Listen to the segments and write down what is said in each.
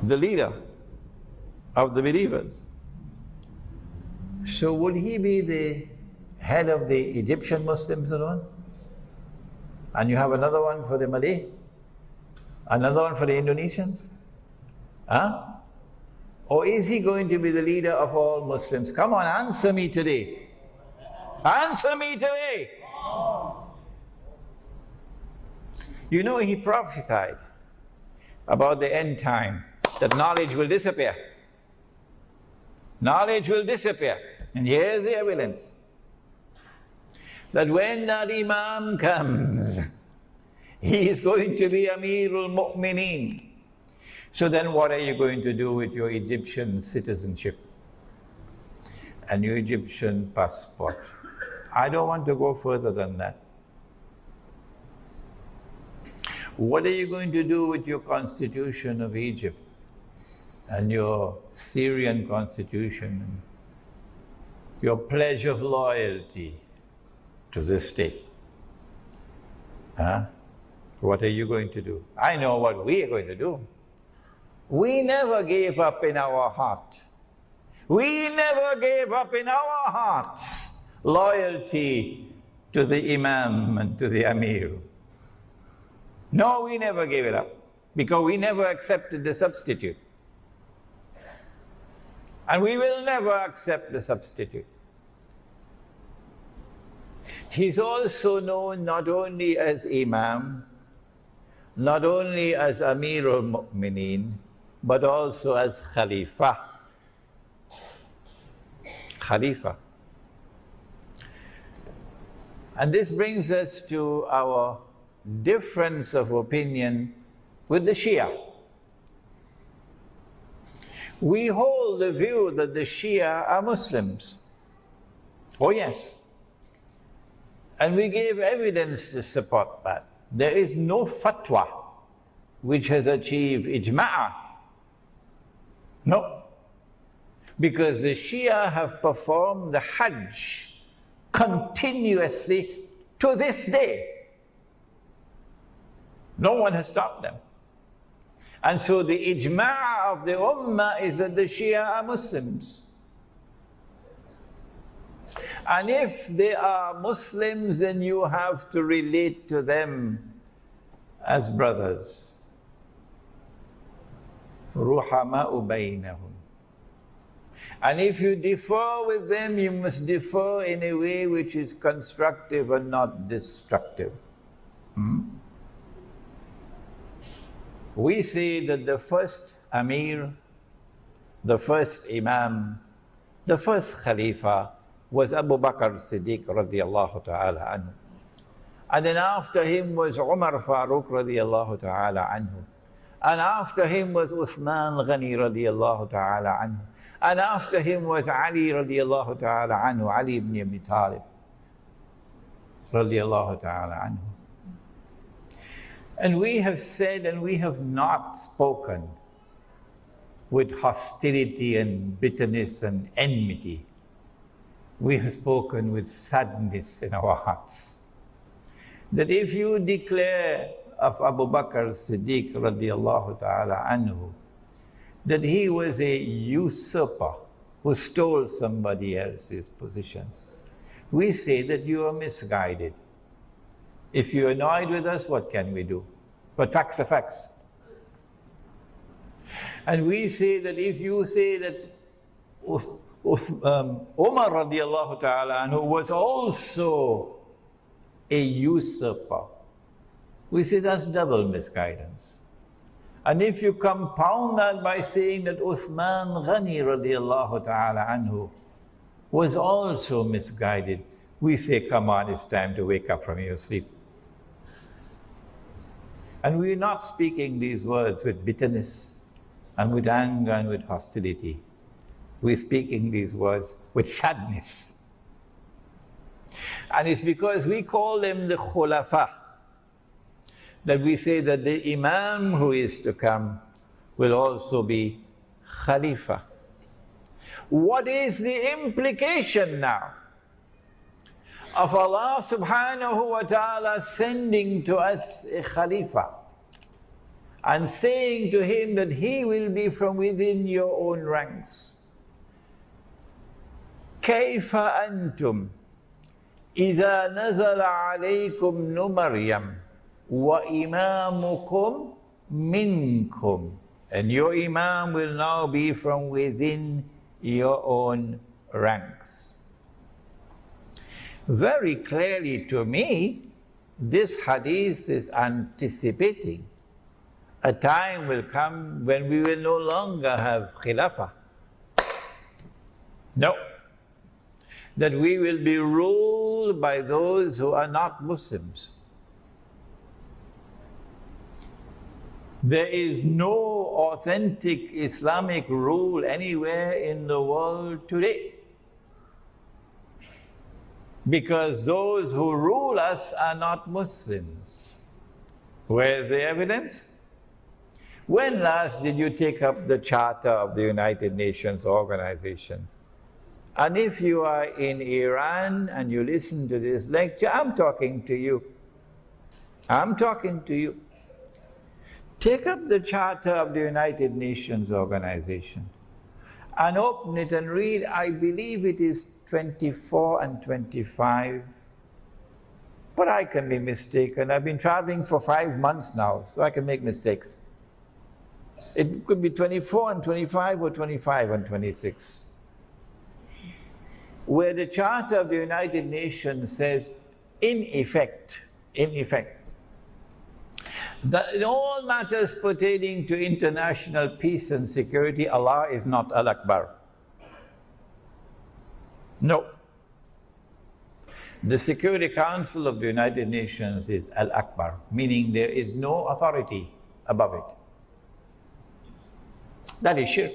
the leader of the believers. So would he be the head of the Egyptian Muslims alone? And you have another one for the Malay? Another one for the Indonesians? Huh? Or is he going to be the leader of all Muslims? Come on, answer me today. Answer me today. You know, he prophesied about the end time, that knowledge will disappear. Knowledge will disappear. And here's the evidence. That when that Imam comes, he is going to be Amirul Mu'mineen. So then what are you going to do with your Egyptian citizenship and your Egyptian passport? I don't want to go further than that. What are you going to do with your constitution of Egypt and your Syrian constitution, your pledge of loyalty to the state? Huh? What are you going to do? I know what we are going to do. We never gave up in our heart. We never gave up in our hearts loyalty to the Imam and to the Amir. No, we never gave it up, because we never accepted the substitute. And we will never accept the substitute. He's also known not only as Imam, not only as Amir al-Mu'mineen, but also as Khalifa. Khalifa. And this brings us to our difference of opinion with the Shia. We hold the view that the Shia are Muslims. Oh yes. And we gave evidence to support that. There is no fatwa which has achieved ijma'. No. Because the Shia have performed the Hajj continuously to this day. No one has stopped them. And so the ijma' of the Ummah is that the Shia are Muslims. And if they are Muslims, then you have to relate to them as brothers. Ruhama'u baynahum. And if you differ with them, you must differ in a way which is constructive and not destructive. We say that the first Amir, the first Imam, the first Khalifa was Abu Bakr Siddiq radiallahu ta'ala anhu. And then after him was Umar Farooq radiallahu ta'ala anhu. And after him was Uthman Ghani radiallahu ta'ala anhu. And after him was Ali radiallahu ta'ala anhu, Ali ibn Abi Talib radiallahu ta'ala anhu. And we have said, and we have not spoken with hostility and bitterness and enmity. We have spoken with sadness in our hearts. That if you declare of Abu Bakr Siddiq radiallahu ta'ala anhu, that he was a usurper who stole somebody else's position, we say that you are misguided. If you're annoyed with us, what can we do? But facts are facts. And we say that if you say that Umar radiallahu ta'ala anhu was also a usurper, we say that's double misguidance. And if you compound that by saying that Uthman Ghani radiallahu ta'ala anhu was also misguided, we say, come on, it's time to wake up from your sleep. And we're not speaking these words with bitterness and with anger and with hostility. We're speaking these words with sadness. And it's because we call them the khulafa that we say that the Imam who is to come will also be Khalifa. What is the implication now of Allah subhanahu wa ta'ala sending to us a Khalifa? and saying to him that he will be from within your own ranks. كيف أنتم إذا نزل عليكم ابن مريم وإمامكم منكم. And your imam will now be from within your own ranks. Very clearly to me, this hadith is anticipating a time will come when we will no longer have khilafah. No. That we will be ruled by those who are not Muslims. There is no authentic Islamic rule anywhere in the world today. Because those who rule us are not Muslims. Where is the evidence? When last did you take up the Charter of the United Nations Organization? And if you are in Iran and you listen to this lecture, I'm talking to you. I'm talking to you. Take up the Charter of the United Nations Organization and open it and read, I believe it is 24 and 25. But I can be mistaken. I've been traveling for 5 months now, so I can make mistakes. It could be 24 and 25 or 25 and 26. Where the Charter of the United Nations says, in effect, that in all matters pertaining to international peace and security, Allah is not Al-Akbar. No. The Security Council of the United Nations is Al-Akbar, meaning there is no authority above it. That is shirk.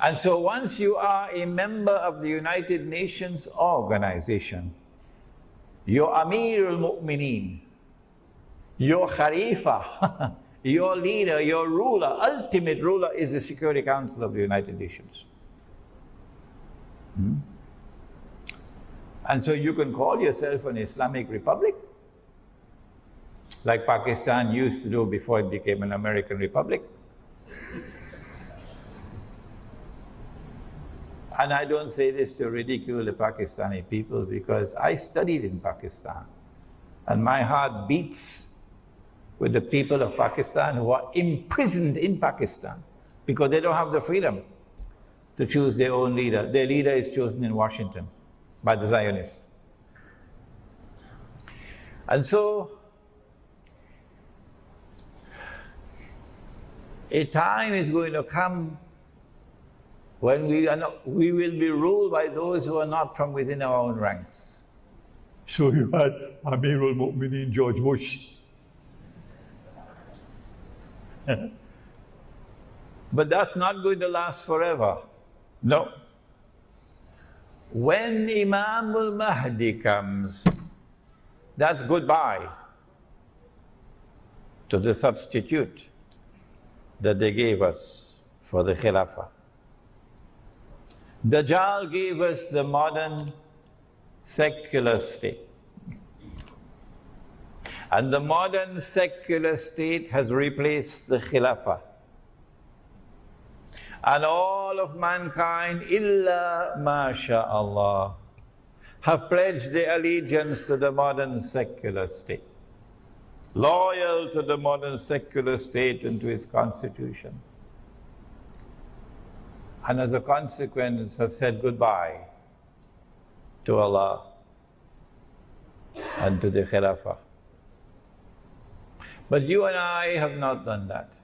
And so once you are a member of the United Nations organization, your Amir al-Mu'mineen, your Khalifa, your leader, your ruler, ultimate ruler is the Security Council of the United Nations. And so you can call yourself an Islamic Republic, like Pakistan used to do before it became an American Republic. And I don't say this to ridicule the Pakistani people, because I studied in Pakistan and my heart beats with the people of Pakistan who are imprisoned in Pakistan because they don't have the freedom to choose their own leader. Their leader is chosen in Washington by the Zionists. And so a time is going to come when we will be ruled by those who are not from within our own ranks. So you had Amir al-Mu'mineen George Bush. But that's not going to last forever. No. When Imam Mahdi comes, that's goodbye to the substitute that they gave us for the Khilafah. Dajjal gave us the modern secular state. And the modern secular state has replaced the Khilafah. And all of mankind, illa masha'Allah, have pledged their allegiance to the modern secular state, loyal to the modern secular state and to its constitution. And as a consequence have said goodbye to Allah and to the Khilafah. But you and I have not done that.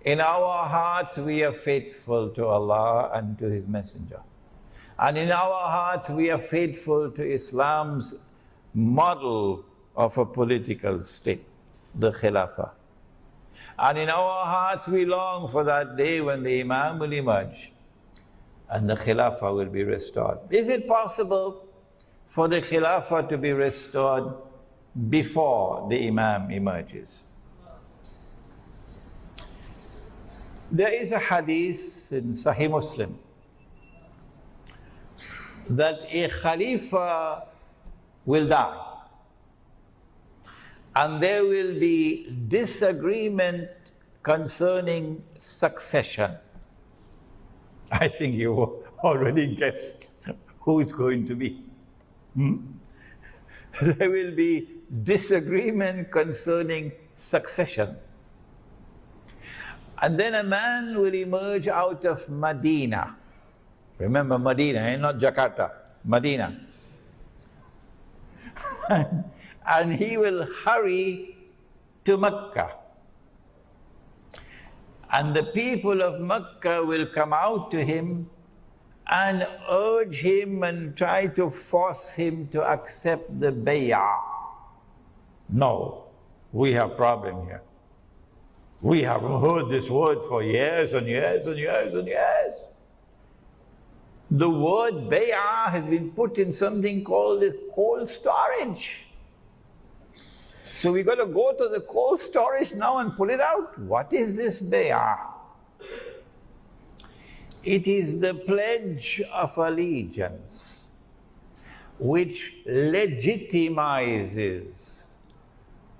In our hearts we are faithful to Allah and to His Messenger. And in our hearts we are faithful to Islam's model of a political state, the Khilafah. And in our hearts we long for that day when the Imam will emerge and the Khilafah will be restored. Is it possible for the Khilafah to be restored before the Imam emerges? There is a hadith in Sahih Muslim that a Khalifa will die and there will be disagreement concerning succession. I think you already guessed who it's going to be. There will be disagreement concerning succession. And then a man will emerge out of Medina. Remember Medina, not Jakarta, Medina. And he will hurry to Mecca. And the people of Mecca will come out to him and urge him and try to force him to accept the bay'ah. No, we have a problem here. We have heard this word for years and years and years and years. The word bay'ah has been put in something called cold storage. So we got to go to the cold storage now and pull it out. What is this bay'ah? It is the pledge of allegiance which legitimizes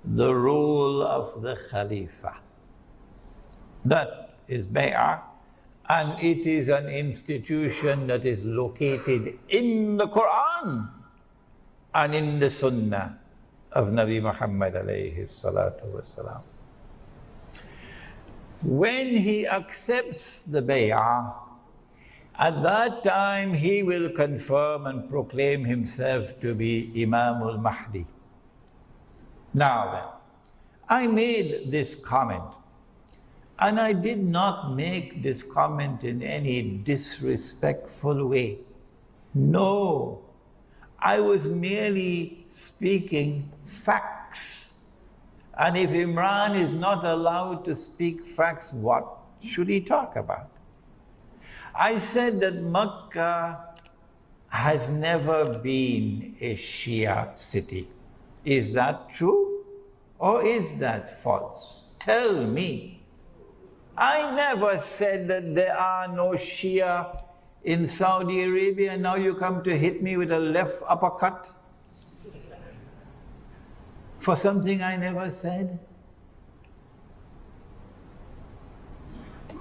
the rule of the Khalifa. That is bay'ah, and it is an institution that is located in the Quran and in the Sunnah of Nabi Muhammad alayhi salatu wasalam. When he accepts the bay'ah, at that time he will confirm and proclaim himself to be Imam Mahdi. Now then, I made this comment, and I did not make this comment in any disrespectful way. No, I was merely speaking facts. And if Imran is not allowed to speak facts, what should he talk about? I said that Mecca has never been a Shia city. Is that true or is that false? Tell me. I never said that there are no Shia in Saudi Arabia, and now you come to hit me with a left uppercut for something I never said.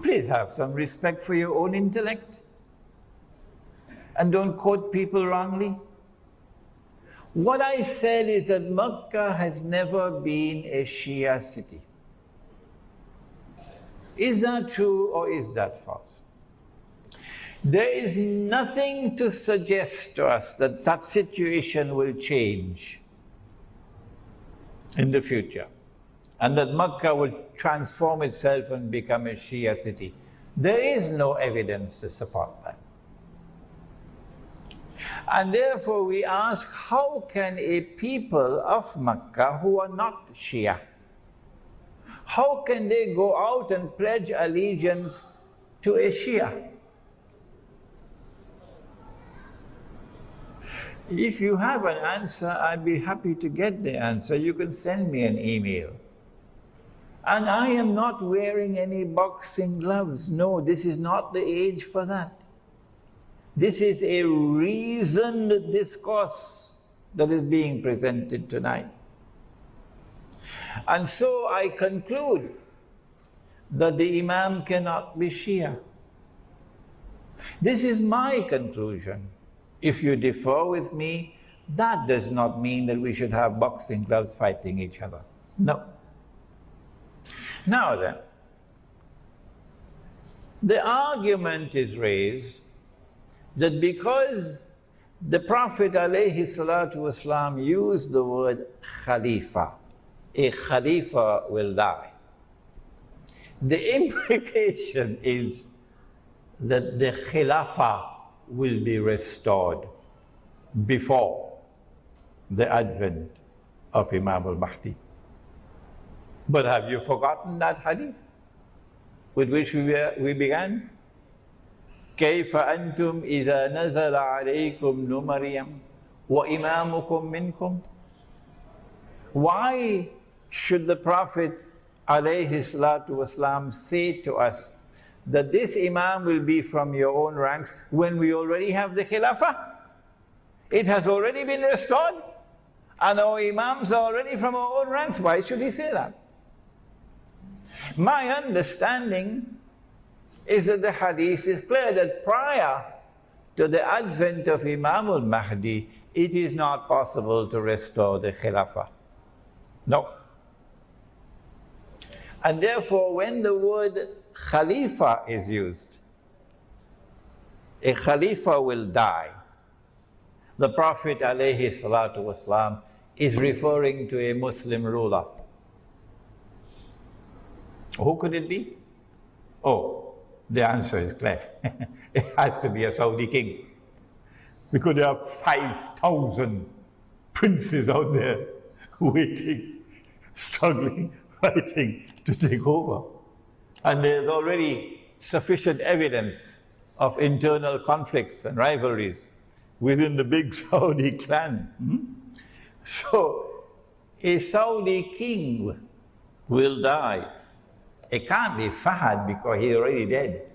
Please have some respect for your own intellect and don't quote people wrongly. What I said is that Mecca has never been a Shia city. Is that true or is that false? There is nothing to suggest to us that that situation will change in the future and that Mecca will transform itself and become a Shia city. There is no evidence to support that. And therefore we ask, how can a people of Mecca who are not Shia, how can they go out and pledge allegiance to a Shia? If you have an answer, I'd be happy to get the answer. You can send me an email. And I am not wearing any boxing gloves. No, this is not the age for that. This is a reasoned discourse that is being presented tonight. And so I conclude that the Imam cannot be Shia. This is my conclusion. If you differ with me, that does not mean that we should have boxing gloves fighting each other. No. Now then, the argument is raised that because the Prophet ﷺ used the word Khalifa, a Khalifa will die. The implication is that the Khilafah will be restored before the advent of Imam al-Mahdi. But have you forgotten that hadith with which we began? كيف أنتم إذا نزل عليكم ابن مريم وإمامكم منكم? Why should the Prophet ﷺ say to us that this Imam will be from your own ranks when we already have the Khilafah? It has already been restored. And our Imams are already from our own ranks. Why should he say that? My understanding is that the hadith is clear that prior to the advent of Imam Mahdi, it is not possible to restore the Khilafah. No. And therefore, when the word Khalifa is used, a Khalifa will die. The Prophet ﷺ is referring to a Muslim ruler. Who could it be? Oh, the answer is clear. It has to be a Saudi king. Because there are 5,000 princes out there waiting, struggling, fighting to take over. And there's already sufficient evidence of internal conflicts and rivalries within the big Saudi clan. So, a Saudi king will die. It can't be Fahd because he's already dead.